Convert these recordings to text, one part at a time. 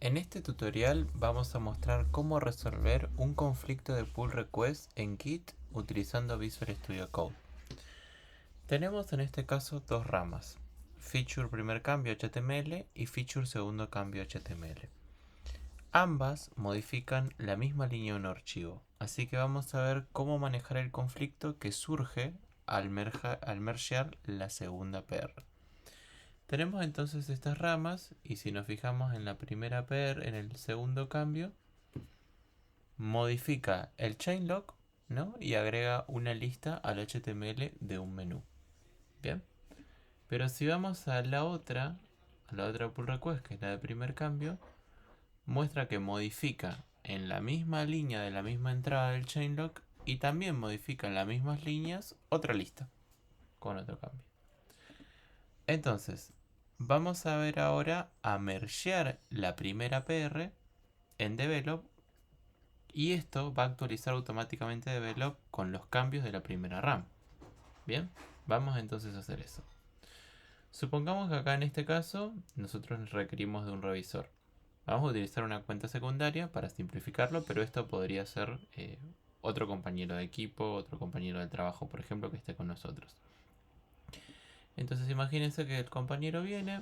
En este tutorial vamos a mostrar cómo resolver un conflicto de pull request en Git utilizando Visual Studio Code. Tenemos en este caso dos ramas, feature primer cambio HTML y feature segundo cambio HTML. Ambas modifican la misma línea de un archivo, así que vamos a ver cómo manejar el conflicto que surge al mergear la segunda PR. Tenemos entonces estas ramas y si nos fijamos en la primera PR, en el segundo cambio, modifica el chainlock, ¿no? Y agrega una lista al HTML de un menú. Bien. Pero si vamos a la otra pull request, que es la de primer cambio, muestra que modifica en la misma línea de la misma entrada del chainlock y también modifica en las mismas líneas otra lista con otro cambio. Entonces, vamos a ver ahora a mergear la primera PR en develop y esto va a actualizar automáticamente develop con los cambios de la primera RAM. Bien, vamos entonces a hacer eso. Supongamos que acá en este caso nosotros requerimos de un revisor. Vamos a utilizar una cuenta secundaria para simplificarlo, pero esto podría ser otro compañero de equipo, otro compañero de trabajo, por ejemplo, que esté con nosotros. Entonces imagínense que el compañero viene,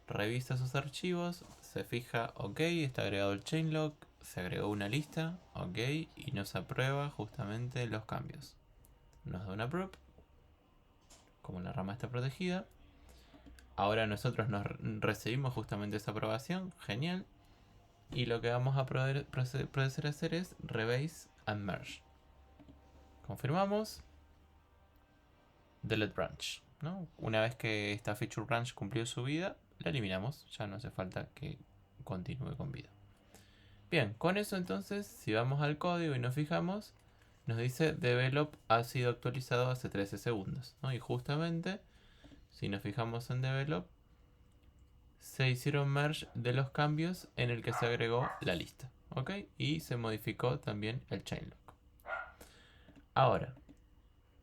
revisa sus archivos, se fija, ok, está agregado el chainlock, se agregó una lista, ok, y nos aprueba justamente los cambios. Nos da una approve, como la rama está protegida. Ahora nosotros nos recibimos justamente esa aprobación, genial. Y lo que vamos a proceder a hacer es rebase and merge. Confirmamos, delete branch, ¿no? Una vez que esta feature branch cumplió su vida, la eliminamos, ya no hace falta que continúe con vida. Bien, con eso entonces, si vamos al código y nos fijamos, nos dice develop ha sido actualizado hace 13 segundos, ¿no? Y justamente, si nos fijamos en develop, se hicieron merge de los cambios en el que se agregó la lista, ¿ok? Y se modificó también el chainlock. Ahora,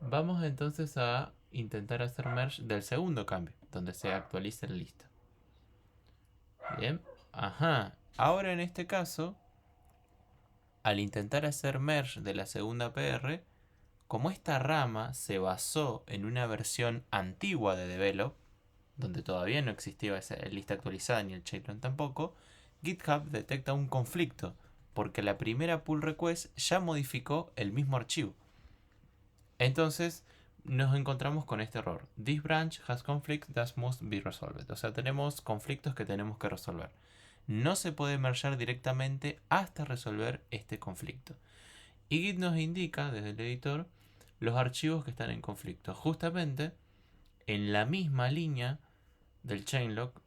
vamos entonces a intentar hacer merge del segundo cambio, donde se actualiza la lista. Bien, ajá. Ahora en este caso, al intentar hacer merge de la segunda PR, como esta rama se basó en una versión antigua de develop, donde todavía no existía esa lista actualizada ni el chainlock tampoco, GitHub detecta un conflicto, porque la primera pull request ya modificó el mismo archivo. Entonces nos encontramos con este error. This branch has conflict that must be resolved. O sea, tenemos conflictos que tenemos que resolver. No se puede mergear directamente hasta resolver este conflicto. Y Git nos indica desde el editor los archivos que están en conflicto. Justamente en la misma línea del chainlock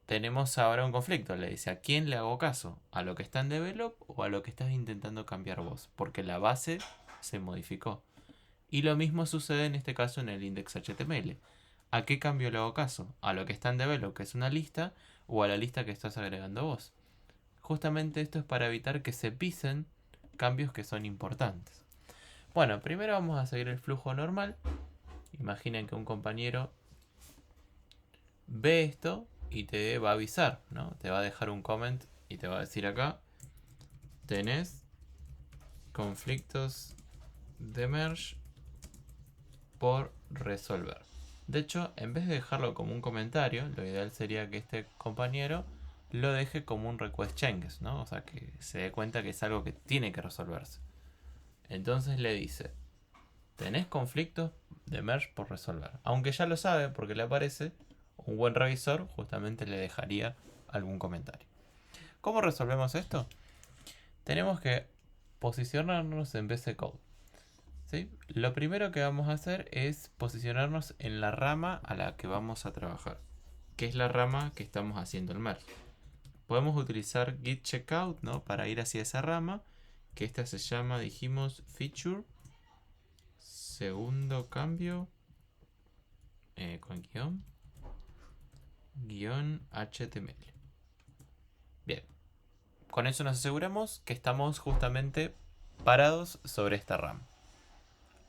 tenemos ahora un conflicto. Le dice, ¿a quién le hago caso? ¿A lo que está en develop o a lo que estás intentando cambiar vos? Porque la base se modificó. Y lo mismo sucede en este caso en el index.html. ¿A qué cambio le hago caso? ¿A lo que está en develop, que es una lista, o a la lista que estás agregando vos? Justamente esto es para evitar que se pisen cambios que son importantes. Bueno, primero vamos a seguir el flujo normal. Imaginen que un compañero ve esto y te va a avisar, ¿no? Te va a dejar un comment y te va a decir acá, tenés conflictos de merge por resolver. De hecho, en vez de dejarlo como un comentario, lo ideal sería que este compañero lo deje como un request changes, ¿no? O sea, que se dé cuenta que es algo que tiene que resolverse. Entonces le dice, tenés conflictos de merge por resolver. Aunque ya lo sabe porque le aparece, un buen revisor justamente le dejaría algún comentario. ¿Cómo resolvemos esto? Tenemos que posicionarnos en BC Code. ¿Sí? Lo primero que vamos a hacer es posicionarnos en la rama a la que vamos a trabajar, que es la rama que estamos haciendo el merge. Podemos utilizar git checkout, ¿no? Para ir hacia esa rama, que esta se llama, dijimos, feature segundo cambio con guión HTML. Bien, con eso nos aseguramos que estamos justamente parados sobre esta rama.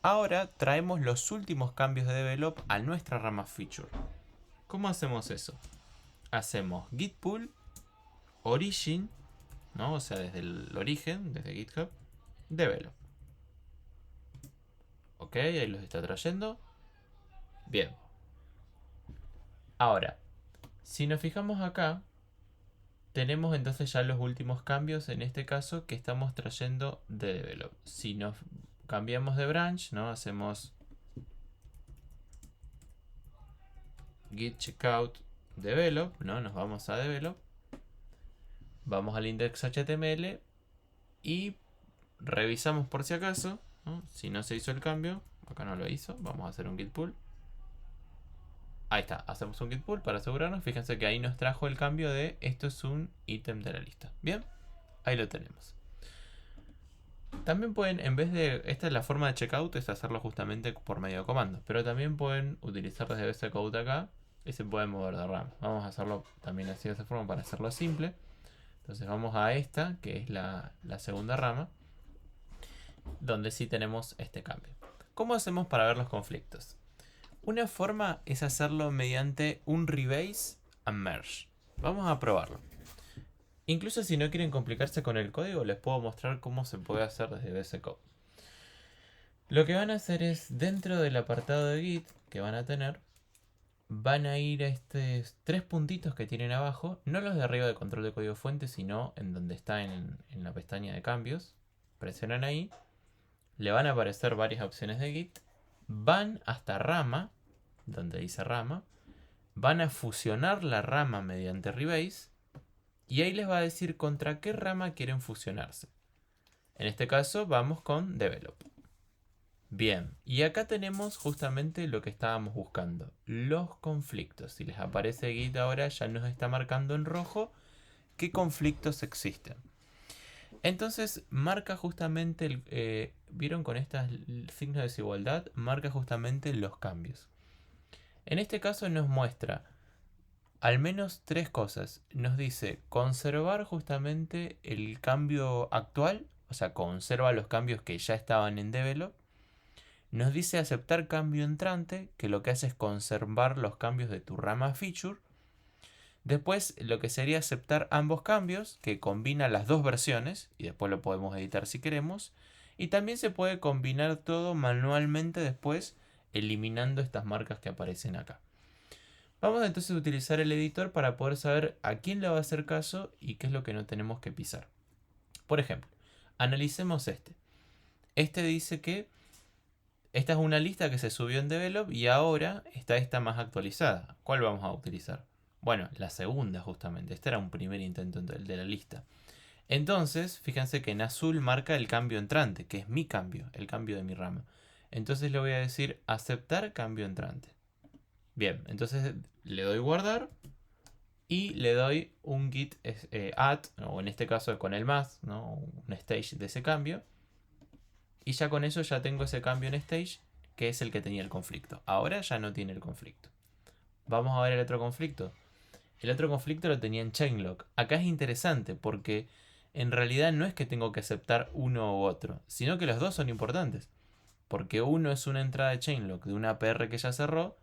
Ahora traemos los últimos cambios de develop a nuestra rama feature. ¿Cómo hacemos eso? Hacemos git pull origin, ¿no? O sea, desde el origen, desde GitHub, develop. Ok, ahí los está trayendo. Bien. Ahora, si nos fijamos acá, tenemos entonces ya los últimos cambios, en este caso, que estamos trayendo de develop. Si nos cambiamos de branch, ¿no? Hacemos git checkout develop, ¿no? Nos vamos a develop. Vamos al index.html y revisamos por si acaso, ¿no? Si no se hizo el cambio, acá no lo hizo, vamos a hacer un git pull. Ahí está, hacemos un git pull para asegurarnos. Fíjense que ahí nos trajo el cambio de esto es un ítem de la lista. Bien, ahí lo tenemos. También pueden, en vez de, esta es la forma de checkout, es hacerlo justamente por medio de comandos. Pero también pueden utilizar desde VS Code acá y se pueden mover de rama. Vamos a hacerlo también así de esa forma para hacerlo simple. Entonces vamos a esta, que es la segunda rama, donde sí tenemos este cambio. ¿Cómo hacemos para ver los conflictos? Una forma es hacerlo mediante un rebase and merge. Vamos a probarlo. Incluso si no quieren complicarse con el código, les puedo mostrar cómo se puede hacer desde VS Code. Lo que van a hacer es, dentro del apartado de Git que van a tener, van a ir a estos 3 puntitos que tienen abajo, no los de arriba de control de código fuente, sino en donde está en la pestaña de cambios. Presionan ahí, le van a aparecer varias opciones de Git, van hasta rama, donde dice rama, van a fusionar la rama mediante rebase y ahí les va a decir contra qué rama quieren fusionarse. En este caso vamos con develop. Bien, y acá tenemos justamente lo que estábamos buscando, los conflictos. Si les aparece Git ahora ya nos está marcando en rojo qué conflictos existen. Entonces marca justamente, ¿vieron con estos signos de desigualdad? Marca justamente los cambios. En este caso nos muestra al menos 3 cosas. Nos dice conservar justamente el cambio actual, o sea, conserva los cambios que ya estaban en develop. Nos dice aceptar cambio entrante, que lo que hace es conservar los cambios de tu rama feature. Después lo que sería aceptar ambos cambios, que combina las dos versiones, y después lo podemos editar si queremos. Y también se puede combinar todo manualmente después, eliminando estas marcas que aparecen acá. Vamos entonces a utilizar el editor para poder saber a quién le va a hacer caso y qué es lo que no tenemos que pisar. Por ejemplo, analicemos este. Este dice que esta es una lista que se subió en Develop y ahora está esta más actualizada. ¿Cuál vamos a utilizar? Bueno, la segunda justamente. Este era un primer intento de la lista. Entonces, fíjense que en azul marca el cambio entrante, que es mi cambio, el cambio de mi rama. Entonces le voy a decir aceptar cambio entrante. Bien, entonces le doy guardar y le doy un git add, o en este caso con el más, ¿no? Un stage de ese cambio. Y ya con eso ya tengo ese cambio en stage, que es el que tenía el conflicto. Ahora ya no tiene el conflicto. Vamos a ver el otro conflicto. El otro conflicto lo tenía en chainlock. Acá es interesante porque en realidad no es que tengo que aceptar uno u otro, sino que los dos son importantes. Porque uno es una entrada de chainlock de una APR que ya cerró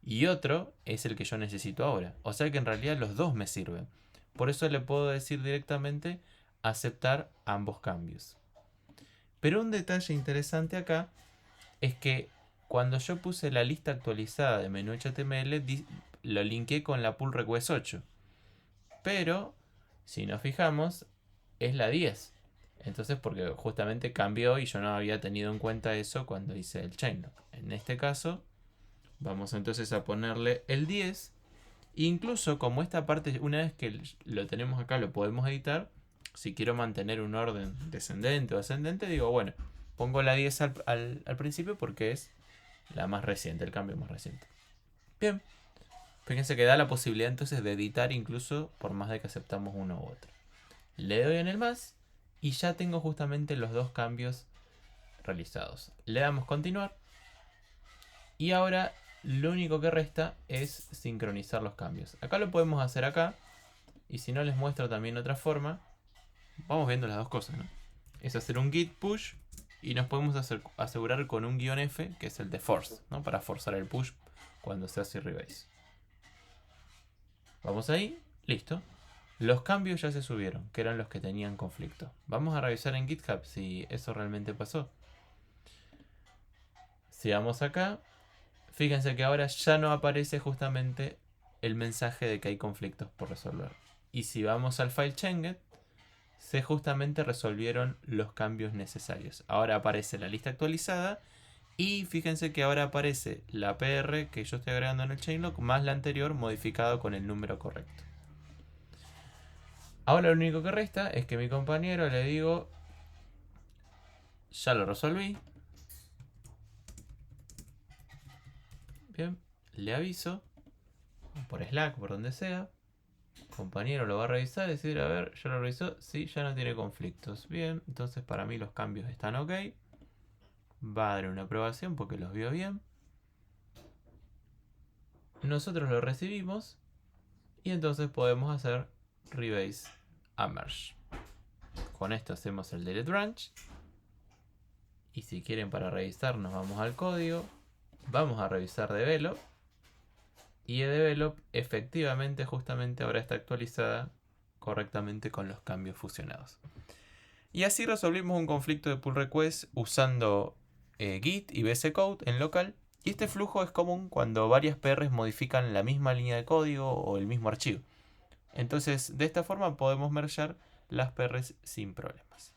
y otro es el que yo necesito ahora. O sea que en realidad los dos me sirven. Por eso le puedo decir directamente aceptar ambos cambios. Pero un detalle interesante acá es que cuando yo puse la lista actualizada de menú HTML, lo linké con la pull request 8. Pero, si nos fijamos, es la 10. Entonces, porque justamente cambió y yo no había tenido en cuenta eso cuando hice el chainlock. En este caso, vamos entonces a ponerle el 10. Incluso como esta parte, una vez que lo tenemos acá, lo podemos editar. Si quiero mantener un orden descendente o ascendente, digo, bueno, pongo la 10 al principio porque es la más reciente, el cambio más reciente. Bien, fíjense que da la posibilidad entonces de editar incluso por más de que aceptamos uno u otro. Le doy en el más y ya tengo justamente los dos cambios realizados. Le damos continuar y ahora lo único que resta es sincronizar los cambios. Acá lo podemos hacer acá y si no les muestro también otra forma. Vamos viendo las dos cosas, ¿no? Es hacer un git push y nos podemos asegurar con un guión F, que es el de force, ¿no? Para forzar el push cuando se hace rebase. Vamos ahí, listo. Los cambios ya se subieron, que eran los que tenían conflicto. Vamos a revisar en GitHub si eso realmente pasó. Si vamos acá, fíjense que ahora ya no aparece justamente el mensaje de que hay conflictos por resolver. Y si vamos al file changet, se justamente resolvieron los cambios necesarios. Ahora aparece la lista actualizada y fíjense que ahora aparece la PR que yo estoy agregando en el chainlock más la anterior modificado con el número correcto. Ahora lo único que resta es que mi compañero le digo, ya lo resolví. Bien, le aviso por Slack, por donde sea. Compañero lo va a revisar y decir, a ver, ya lo revisó, sí, ya no tiene conflictos. Bien, entonces para mí los cambios están ok. Va a dar una aprobación porque los vio bien. Nosotros lo recibimos y entonces podemos hacer rebase a merge. Con esto hacemos el delete branch. Y si quieren para revisar nos vamos al código. Vamos a revisar develop. Y develop efectivamente justamente ahora está actualizada correctamente con los cambios fusionados. Y así resolvimos un conflicto de pull request usando Git y VS Code en local. Y este flujo es común cuando varias PRs modifican la misma línea de código o el mismo archivo. Entonces de esta forma podemos mergear las PRs sin problemas.